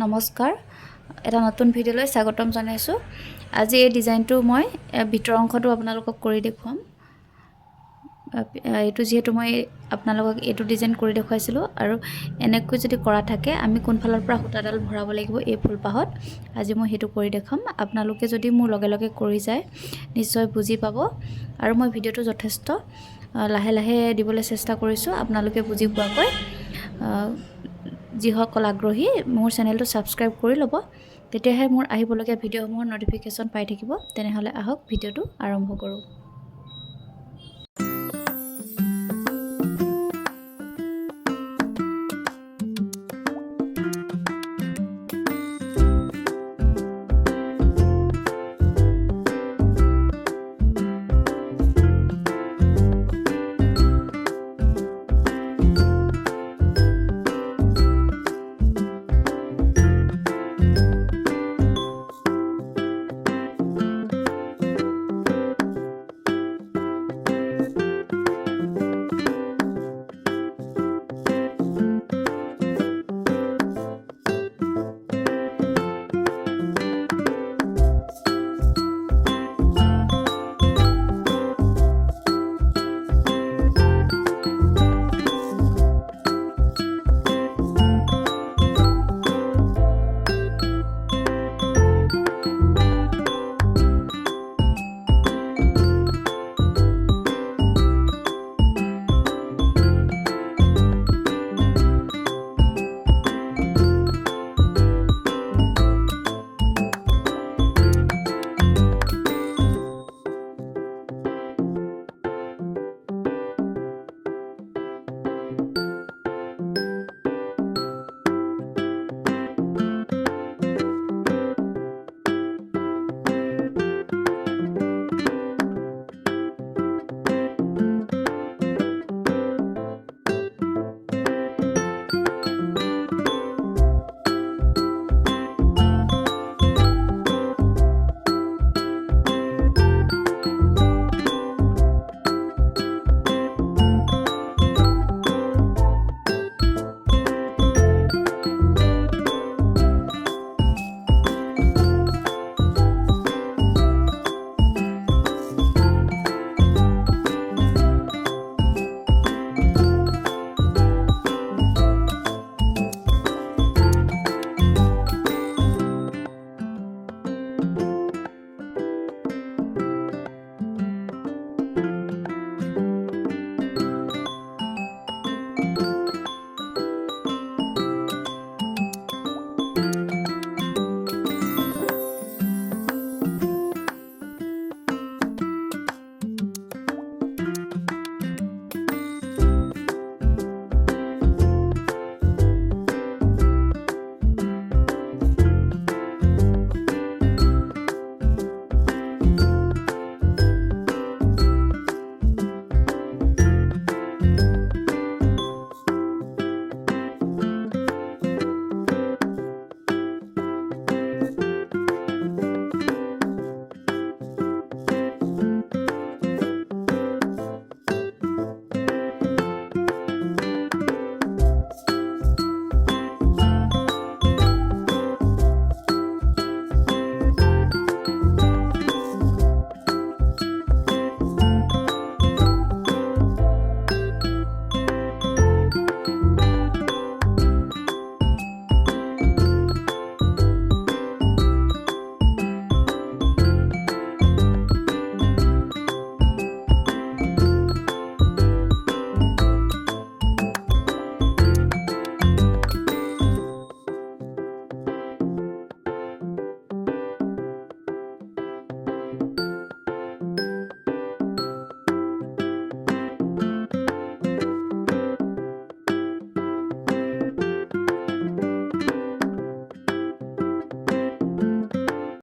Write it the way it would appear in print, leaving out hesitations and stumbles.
নমস্কাৰ এটা নতুন ভিডিঅ'লৈ স্বাগতম জনাইছোঁ। আজি এই ডিজাইনটো মই ভিতৰ অংশটো আপোনালোকক কৰি দেখুৱাম। এইটো যেহেতু মই আপোনালোকক এইটো ডিজাইন কৰি দেখুৱাইছিলোঁ আৰু এনেকৈ যদি কৰা থাকে আমি কোনফালৰ পৰা সূতাডাল ভৰাব লাগিব এই ফুলপাহত আজি মই সেইটো কৰি দেখাম। আপোনালোকে যদি মোৰ লগে লগে কৰি যায় নিশ্চয় বুজি পাব আৰু মই ভিডিঅ'টো যথেষ্ট লাহে লাহে দিবলৈ চেষ্টা কৰিছোঁ আপোনালোকে বুজি পোৱাকৈ। যিসকল আগ্ৰহী মোৰ চেনেলটো সাবস্ক্ৰাইব কৰি ল'ব, তেতিয়াহে মোৰ আহিবলগীয়া ভিডিঅ'সমূহৰ নটিফিকেশ্যন পাই থাকিব। তেনেহ'লে আহক ভিডিঅ'টো আৰম্ভ কৰোঁ।